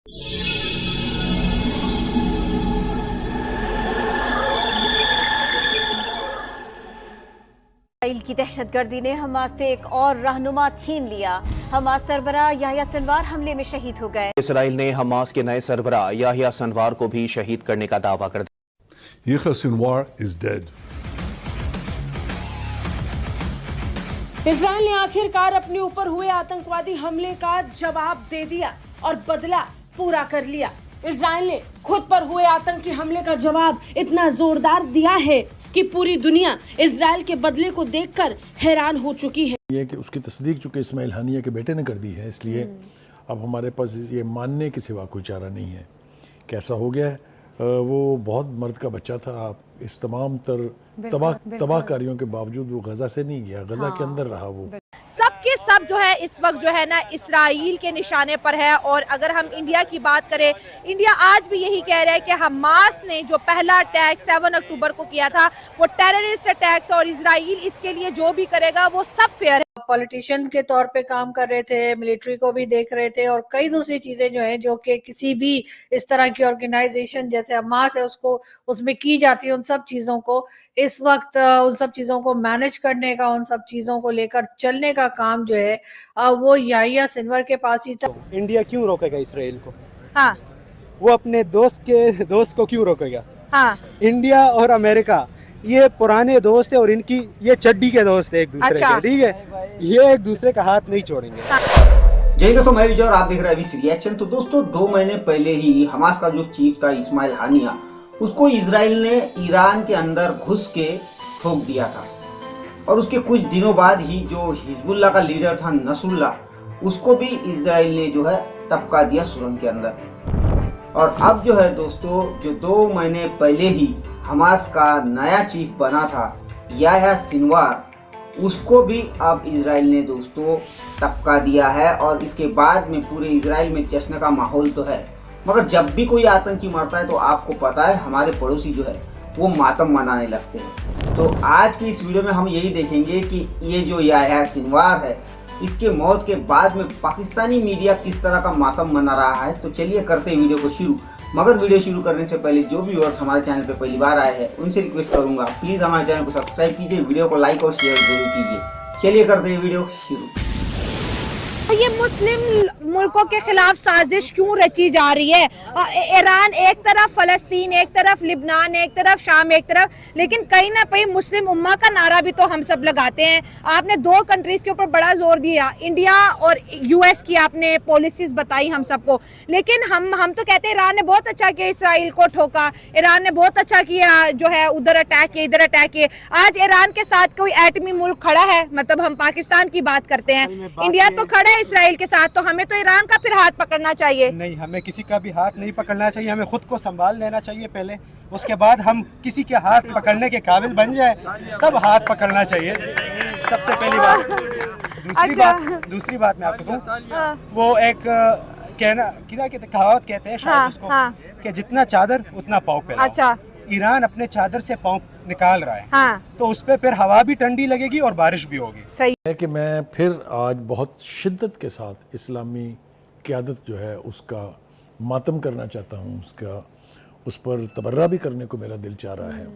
Israel की दहशतगर्दी ने हमास से एक और रहनुमा छीन लिया। हमास सरबराह याह्या सिनवार हमले में शहीद हो गए। इसराइल ने हमास के नए सरबराह याह्या सिनवार को भी शहीद करने का दावा कर दिया। Yahya Sinwar is dead. Israel ने आखिरकार अपने ऊपर हुए आतंकवादी हमले का जवाब दे दिया और बदला पूरा कर लिया। इसराइल ने खुद पर हुए आतंकी हमले का जवाब इतना जोरदार दिया है कि पूरी दुनिया इसराइल के बदले को देखकर हैरान हो चुकी है। ये कि उसकी तस्दीक चूंकि इस्माइल हानिया के बेटे ने कर दी है, इसलिए अब हमारे पास ये मानने के सिवा कोई चारा नहीं है। कैसा हो गया है, वो बहुत मर्द का बच्चा था। आप इस तमाम तबाहकारियों के बावजूद वो गजा से नहीं गया, गजा के अंदर रहा। वो सब के सब जो है इस वक्त जो है ना इसराइल के निशाने पर है। और अगर हम इंडिया की बात करें, इंडिया आज भी यही कह रहा है कि हमास ने जो पहला अटैक 7 अक्टूबर को किया था वो टेररिस्ट अटैक था और इसराइल इसके लिए जो भी करेगा वो सब फेयर है। पॉलिटिशियन के तौर पे काम कर रहे थे, मिलिट्री को भी देख रहे थे और कई दूसरी चीजें जो है जो कि किसी भी इस तरह की ऑर्गेनाइजेशन जैसे हमास है उसको उसमें की जाती है। उन सब चीजों को इस वक्त उन सब चीजों को मैनेज करने का, उन सब चीजों को लेकर चलने का काम जो है वो याह्या सिनवार के पास ही था। इंडिया क्यों रोकेगा इसराइल को? हाँ, वो अपने दोस्त को क्यों रोकेगा? हाँ, इंडिया और अमेरिका ये पुराने दोस्त है और इनकी ये चड्डी के दोस्त है एक दूसरे के, ठीक है? ये एक दूसरे का हाथ नहीं छोड़ेंगे। जय दोस्तों, मैं विजय और आप देख रहे हैं वीसी रिएक्शन। तो दोस्तों 2 महीने पहले ही हमास का जो चीफ था इस्माइल हानिया, उसको इसराइल ने ईरान के अंदर घुस के ठोक दिया था। और उसके कुछ दिनों बाद ही जो हिजबुल्लाह का लीडर था नसरुल्लाह, उसको भी इसराइल ने जो है टपका दिया सुरंग के अंदर। और अब जो है दोस्तों, जो 2 महीने पहले ही हमास का नया चीफ बना था याह्या सिनवार, उसको भी अब इसराइल ने दोस्तों टपका दिया है। और इसके बाद में पूरे इसराइल में जश्न का माहौल तो है, मगर जब भी कोई आतंकी मरता है तो आपको पता है हमारे पड़ोसी जो है वो मातम मनाने लगते हैं। तो आज की इस वीडियो में हम यही देखेंगे कि ये जो याह्या सिनवार है, इसके मौत के बाद में पाकिस्तानी मीडिया किस तरह का मातम मना रहा है। तो चलिए करते हैं वीडियो को शुरू। मगर वीडियो शुरू करने से पहले जो भी व्यूअर्स हमारे चैनल पे पहली बार आए हैं उनसे रिक्वेस्ट करूंगा, प्लीज हमारे चैनल को सब्सक्राइब कीजिए, वीडियो को लाइक और शेयर जरूर कीजिए। चलिए करते हैं वीडियो शुरू। ये मुस्लिम मुल्कों के खिलाफ साजिश क्यों रची जा रही है? ईरान एक तरफ, फलस्तीन एक तरफ, लिबनान एक तरफ, शाम एक तरफ, लेकिन कहीं ना कहीं मुस्लिम उम्मा का नारा भी तो हम सब लगाते हैं। आपने 2 कंट्रीज के ऊपर बड़ा जोर दिया, इंडिया और यूएस की आपने पॉलिसीज बताई हम सबको, लेकिन हम तो कहते हैं ईरान ने बहुत अच्छा किया, इसराइल को ठोका, ईरान ने बहुत अच्छा किया जो है, उधर अटैक किए, इधर अटैक किए। आज ईरान के साथ कोई एटमी मुल्क खड़ा है? मतलब हम पाकिस्तान की बात करते हैं, इंडिया तो खड़ा है इसराइल के साथ, तो हमें तो ईरान का फिर हाथ पकड़ना चाहिए? नहीं, हमें किसी का भी हाथ नहीं पकड़ना चाहिए। हमें खुद को संभाल लेना चाहिए पहले, उसके बाद हम किसी के हाथ पकड़ने के काबिल बन जाए तब हाथ पकड़ना चाहिए, सबसे पहली बात। दूसरी बात मैं आपको कहूँ, वो एक कहावत कहते हैं शायद उसको, कि जितना चादर उतना पाँव फैलाओ। अच्छा, ईरान अपने चादर से पाँव निकाल रहा है, हाँ, तो उस पे फिर हवा भी ठंडी लगेगी और बारिश भी होगी। सही है कि मैं फिर आज बहुत शिद्दत के साथ इस्लामी क़यादत जो है उसका मातम करना चाहता हूँ, उस पर तबर्रा भी करने को मेरा दिल चाह रहा है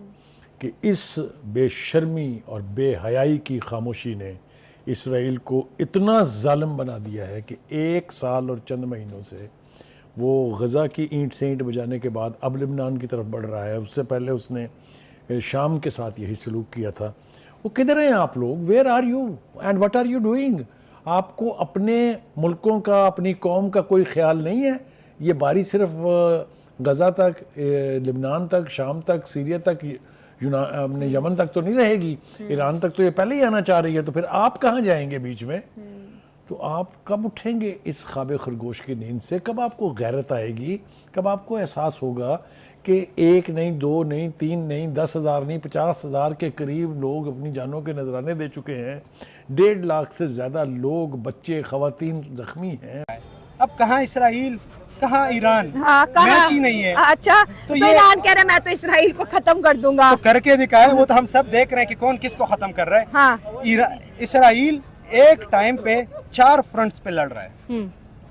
कि इस बेशर्मी और बेहयाई की खामोशी ने इसराइल को इतना जालिम बना दिया है कि 1 साल और चंद महीनों से वो गज़ा की ईंट से ईंट बजाने के बाद अब लिबनान की तरफ बढ़ रहा है। उससे पहले उसने शाम के साथ यही सलूक किया था। वो किधर हैं आप लोग? Where are you and what are you doing? आपको अपने मुल्कों का, अपनी कौम का कोई ख्याल नहीं है? ये बारी सिर्फ गज़ा तक, लिबनान तक, शाम तक, सीरिया तक, अपने यमन तक तो नहीं रहेगी। ईरान तक तो ये पहले ही आना चाह रही है, तो फिर आप कहाँ जाएंगे बीच में? तो आप कब उठेंगे इस ख्वाब खरगोश की नींद से? कब आपको गैरत आएगी? कब आपको एहसास होगा कि 1 नहीं, 2 नहीं, 3 नहीं, 10,000 नहीं, 50,000 के करीब लोग अपनी जानों के नजराने दे चुके हैं। 1.5 लाख से ज़्यादा लोग, बच्चे, ख़वातीन जख्मी हैं। अब कहाँ इसराइल, कहाँ ईरान? हाँ, मैच ही नहीं है। अच्छा, तो ईरान कह रहा है मैं तो इसराइल को खत्म कर दूंगा। तो करके दिखाए, वो तो हम सब देख रहे हैं कि कौन किसको खत्म कर रहा है। हाँ। इसराइल एक टाइम पे 4 फ्रंट्स पे लड़ रहा है।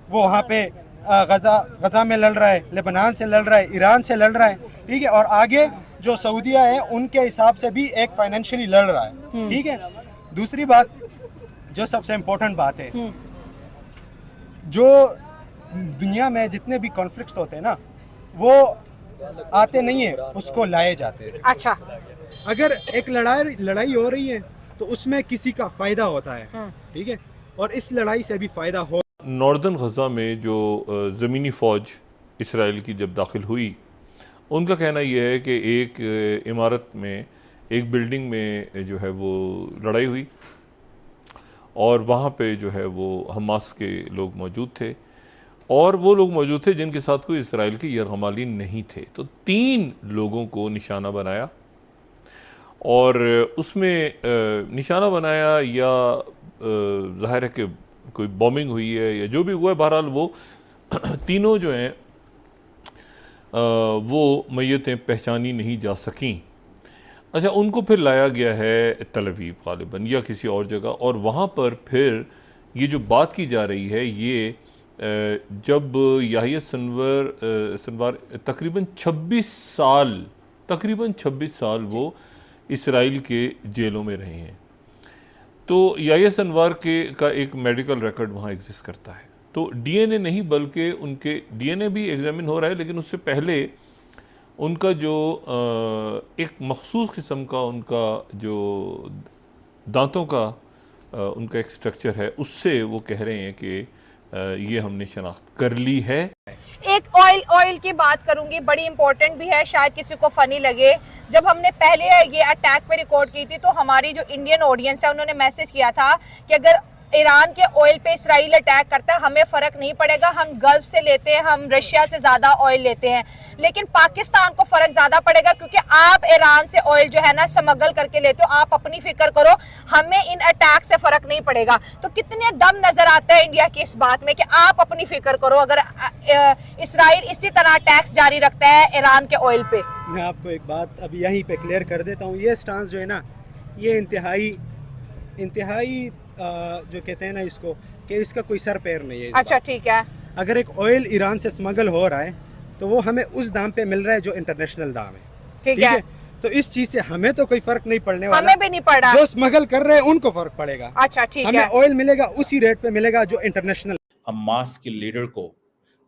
वो वहाँ पे गज़ा में लड़ रहा है, लेबनान से लड़ रहा है, ईरान से लड़ रहा है, ठीक है, और आगे जो सऊदीया है उनके हिसाब से भी एक फाइनेंशियली लड़ रहा है, ठीक है। दूसरी बात जो सबसे इम्पोर्टेंट बात है, जो दुनिया में जितने भी कॉन्फ्लिक्ट्स होते हैं ना, वो आते नहीं है, उसको लाए जाते हैं। अच्छा, अगर एक लड़ाई हो रही है तो उसमें किसी का फायदा होता है, ठीक है, और इस लड़ाई से भी फायदा हो। नॉर्दर्न गज़ा में जो ज़मीनी फ़ौज इसराइल की जब दाखिल हुई, उनका कहना यह है कि एक इमारत में, एक बिल्डिंग में जो है वो लड़ाई हुई और वहाँ पे जो है वो हमास के लोग मौजूद थे और वो लोग मौजूद थे जिनके साथ कोई इसराइल के यरगमाली नहीं थे। तो 3 लोगों को निशाना बनाया और उसमें निशाना बनाया या ज़ाहिर है कि कोई बॉम्बिंग हुई है या जो भी हुआ है, बहरहाल वो तीनों जो हैं वो मैयतें पहचानी नहीं जा सकीं। अच्छा, उनको फिर लाया गया है तल अवीव ग़ालिबन या किसी और जगह, और वहाँ पर फिर ये जो बात की जा रही है, ये जब याहिया सिनवार तकरीबन 26 साल वो इसराइल के जेलों में रहे हैं। तो याहिया सिनवार का एक मेडिकल रिकॉर्ड वहाँ एग्जिस्ट करता है। तो डीएनए नहीं बल्कि उनके डीएनए भी एग्जामिन हो रहा है, लेकिन उससे पहले उनका जो एक मखसूस किस्म का उनका जो दांतों का उनका एक स्ट्रक्चर है, उससे वो कह रहे हैं कि ये हमने शनाख्त कर ली है। एक ऑयल की बात करूंगी, बड़ी इंपॉर्टेंट भी है, शायद किसी को फनी लगे। जब हमने पहले ये अटैक पे रिकॉर्ड की थी तो हमारी जो इंडियन ऑडियंस है उन्होंने मैसेज किया था कि अगर ईरान के ऑयल पे इसराइल अटैक करता है हमें फर्क नहीं पड़ेगा, हम गल्फ से लेते हैं, हम रशिया से ज्यादा ऑयल लेते हैं, लेकिन पाकिस्तान को फर्क ज्यादा पड़ेगा क्योंकि आप ईरान से ऑयल जो है ना स्मगल करके लेते हो। आप अपनी फिक्र करो, हमें इन अटैक से फर्क नहीं पड़ेगा। तो कितने दम नजर आता है इंडिया की इस बात में कि आप अपनी फिक्र करो, अगर इसराइल इसी तरह टैक्स जारी रखता है ईरान के ऑयल पे। मैं आपको एक बात अभी यहीं पे क्लियर कर देता हूँ, ये स्टांस जो है ना, ये इंतहाई जो कहते हैं ना इसको, कि इसका कोई सर पैर नहीं है। अच्छा, ठीक है। अगर एक ऑयल ईरान से स्मगल हो रहा है तो वो हमें उस दाम पे मिल रहा है जो इंटरनेशनल दाम है, ठीक है। तो इस चीज से हमें तो कोई फर्क नहीं पड़ने वाला, हमें भी नहीं पड़ रहा, जो स्मगल कर रहे हैं उनको फर्क पड़ेगा। अच्छा, ठीक है। हमें ऑयल मिलेगा उसी रेट पे मिलेगा जो इंटरनेशनल। हमास के लीडर को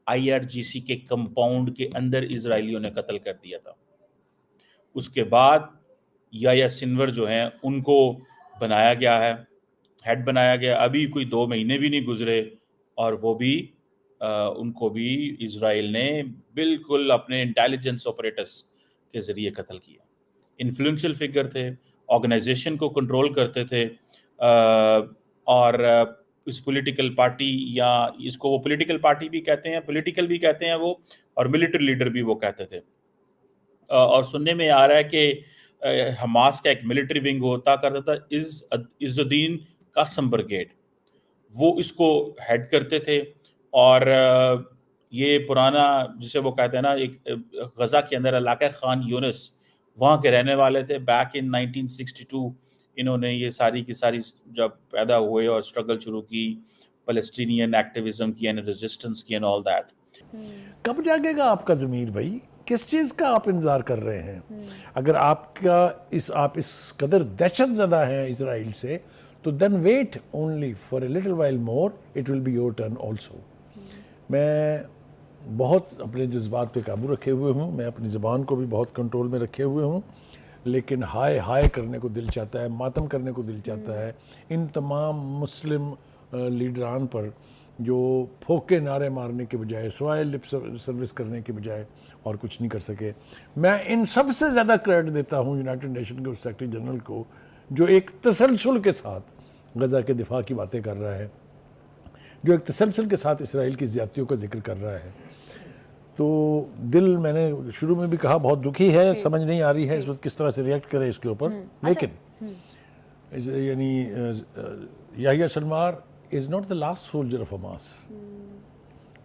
IRGC के कंपाउंड के अंदर इजरायलियों ने कत्ल कर दिया था। उसके बाद याहिया सिनवार जो हैं उनको बनाया गया है, हेड बनाया गया। अभी कोई 2 महीने भी नहीं गुजरे और वो भी उनको भी इजराइल ने बिल्कुल अपने इंटेलिजेंस ऑपरेटर्स के ज़रिए कत्ल किया। इन्फ्लुएंशियल फिगर थे, ऑर्गेनाइजेशन को कंट्रोल करते थे, और इस पॉलिटिकल पार्टी, या इसको वो पॉलिटिकल पार्टी भी कहते हैं, पॉलिटिकल भी कहते हैं वो, और मिलिट्री लीडर भी वो कहते थे। और सुनने में आ रहा है कि हमास का एक मिलिट्री विंग होता करता था, इज़्ज़ुद्दीन कासम ब्रिगेड, वो इसको हेड करते थे। और ये पुराना जिसे वो कहते हैं ना, एक गज़ा के अंदर इलाका खान यूनिस, वहाँ के रहने वाले थे। बैक इन 1962 इन्होंने ये सारी की सारी जब पैदा हुए और स्ट्रगल शुरू की, पैलेस्टीनियन एक्टिविज्म की एंड रेजिस्टेंस की एंड ऑल दैट। कब जागेगा आपका ज़मीर भाई? किस चीज़ का आप इंतज़ार कर रहे हैं? अगर आप इस कदर दहशत ज़दा हैं इसराइल से, तो then wait only for a little while more, it will be your turn also. मैं बहुत अपने जज्बात पे काबू रखे हुए हूँ, मैं अपनी ज़बान को भी बहुत कंट्रोल में रखे हुए हूँ, लेकिन हाय हाय करने को दिल चाहता है, मातम करने को दिल चाहता है इन तमाम मुस्लिम लीडरान पर जो फोके नारे मारने के बजाय, सवाए लिप सर्विस करने के बजाय और कुछ नहीं कर सके। मैं इन सबसे ज़्यादा क्रेडिट देता हूँ यूनाइटेड नेशन के उस सेक्रेटरी जनरल को जो एक तसलसल के साथ गज़ा के दिफा की बातें कर रहा है, जो एक तसलसल के साथ इसराइल की ज़्यादतियों का जिक्र कर रहा है। तो दिल, मैंने शुरू में भी कहा, बहुत दुखी है, समझ नहीं आ रही है इस वक्त किस तरह से रिएक्ट करे इसके ऊपर। लेकिन यानी Yahya Sinwar is not the last soldier of Hamas.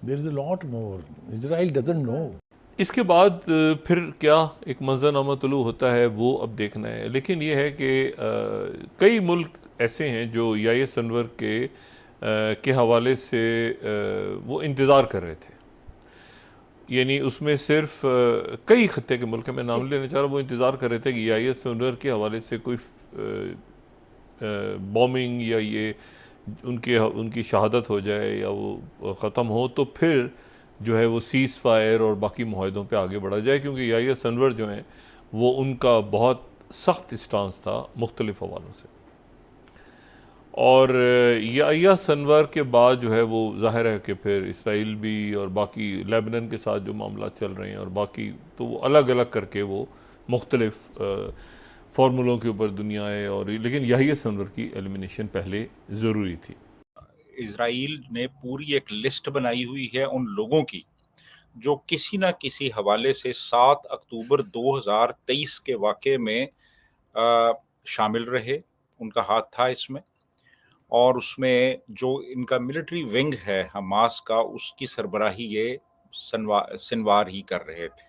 There is a lot more. Israel doesn't know. इसके बाद फिर क्या एक मंजरनामा तुलू होता है वो अब देखना है। लेकिन ये है कि कई मुल्क ऐसे हैं जो याहिया सिनवार के हवाले से वो इंतज़ार कर रहे थे। यानी उसमें सिर्फ कई खत्ते के मुल्क मैं नाम लेना चाह रहा, वो इंतज़ार कर रहे थे कि याहिया सिनवर के हवाले से कोई बॉम्बिंग या ये उनकी शहादत हो जाए या वो ख़त्म हो, तो फिर जो है वो सीज़ फायर और बाकी मुआहदों पे आगे बढ़ा जाए, क्योंकि याहिया सिनवर जो हैं वो उनका बहुत सख्त स्टांस था मुख्तलिफ हवालों से। और याहिया सिनवर के बाद जो है वो ज़ाहिर है कि फिर इसराइल भी और बाकी लेबनान के साथ जो मामला चल रहे हैं और बाकी, तो वो अलग अलग करके वो मुख्तलिफ फार्मूलों के ऊपर दुनिया है। और लेकिन याहिया सिनवर की एलिमिनेशन पहले ज़रूरी थी। इजराइल ने पूरी एक लिस्ट बनाई हुई है उन लोगों की जो किसी न किसी हवाले से 7 अक्टूबर 2023 के वाक़े में शामिल रहे, उनका हाथ था इसमें। और उसमें जो इनका मिलिट्री विंग है हमास का, उसकी सरबराही ये सिनवार ही कर रहे थे,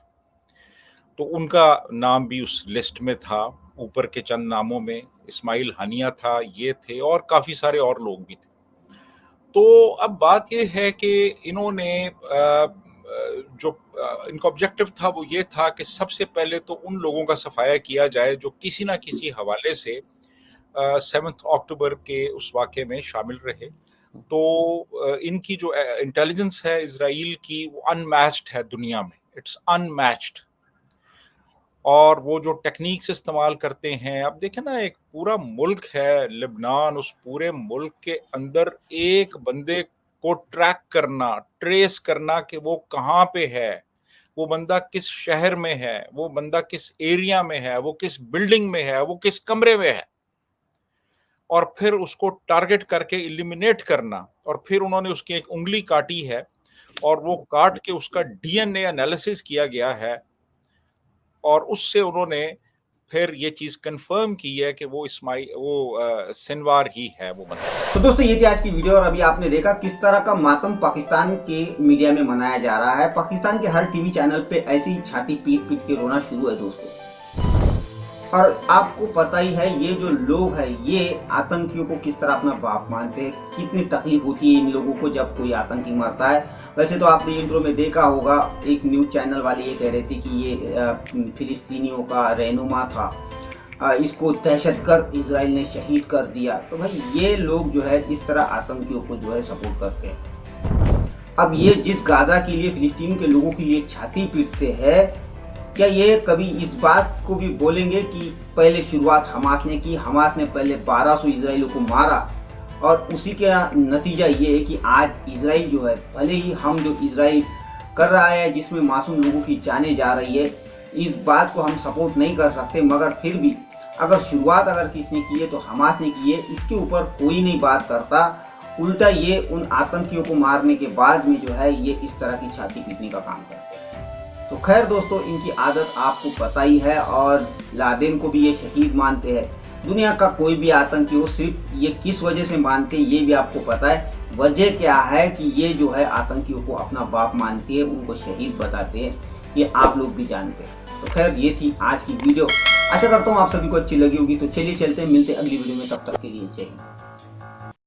तो उनका नाम भी उस लिस्ट में था। ऊपर के चंद नामों में इस्माइल हानिया था, ये थे, और काफ़ी सारे और लोग भी थे। तो अब बात ये है कि इन्होंने जो इनका ऑब्जेक्टिव था वो ये था कि सबसे पहले तो उन लोगों का सफाया किया जाए जो किसी ना किसी हवाले से 7 अक्टूबर के उस वाक़े में शामिल रहे। तो इनकी जो इंटेलिजेंस है इजराइल की, वो अनमैच्ड है दुनिया में, इट्स अनमैच्ड। और वो जो टेक्निक्स इस्तेमाल करते हैं, अब देखें ना, एक पूरा मुल्क है लेबनान, उस पूरे मुल्क के अंदर एक बंदे को ट्रैक करना, ट्रेस करना कि वो कहाँ पे है, वो बंदा किस शहर में है, वो बंदा किस एरिया में है, वो किस बिल्डिंग में है, वो किस कमरे में है, और फिर उसको टारगेट करके इलिमिनेट करना। और फिर उन्होंने उसकी एक उंगली काटी है और वो काट के उसका डीएनए एनालिसिस किया गया है, और उससे उन्होंने फिर ये चीज कंफर्म की है कि वो सिनवार ही है वो बंदा। तो दोस्तों ये थी आज की वीडियो, और अभी आपने देखा किस तरह का मातम पाकिस्तान के मीडिया में मनाया जा रहा है। पाकिस्तान के हर टीवी चैनल पे ऐसी छाती पीट पीट के रोना शुरू है दोस्तों। और आपको पता ही है ये जो लोग हैं ये आतंकियों को किस तरह अपना बाप मानते हैं, कितनी तकलीफ होती है इन लोगों को जब कोई आतंकी मरता है। वैसे तो आपने इंट्रो में देखा होगा, एक न्यूज चैनल वाले ये कह रहे थे कि ये फिलिस्तीनियों का रहनुमा था, इसको दहशतगर्द इजराइल ने शहीद कर दिया। तो भाई ये लोग जो है इस तरह आतंकियों को जो है सपोर्ट करते हैं। अब ये जिस गाजा के लिए, फिलिस्तीन के लोगों के लिए छाती पीटते हैं, क्या ये कभी इस बात को भी बोलेंगे कि पहले शुरुआत हमास ने की, हमास ने पहले 1200 इजराइलियों को मारा, और उसी का नतीजा ये है कि आज इजराइल जो है, भले ही हम जो इजराइल कर रहा है जिसमें मासूम लोगों की जानें जा रही है, इस बात को हम सपोर्ट नहीं कर सकते, मगर फिर भी अगर शुरुआत अगर किसने की है तो हमास ने की है। इसके ऊपर कोई नहीं बात करता, उल्टा ये उन आतंकियों को मारने के बाद में जो है ये इस तरह की छाती पीटने का काम करते हैं। तो खैर दोस्तों, इनकी आदत आपको पता ही है, और लादेन को भी ये शहीद मानते हैं। दुनिया का कोई भी आतंकी हो, सिर्फ ये किस वजह से मानते हैं ये भी आपको पता है। वजह क्या है कि ये जो है आतंकियों को अपना बाप मानते हैं, उनको शहीद बताते हैं, ये आप लोग भी जानते हैं। तो खैर ये थी आज की वीडियो, आशा करता हूँ आप सभी को अच्छी लगी होगी। तो चलिए चलते हैं, मिलते हैं अगली वीडियो में, तब तक के लिए जय हिंद।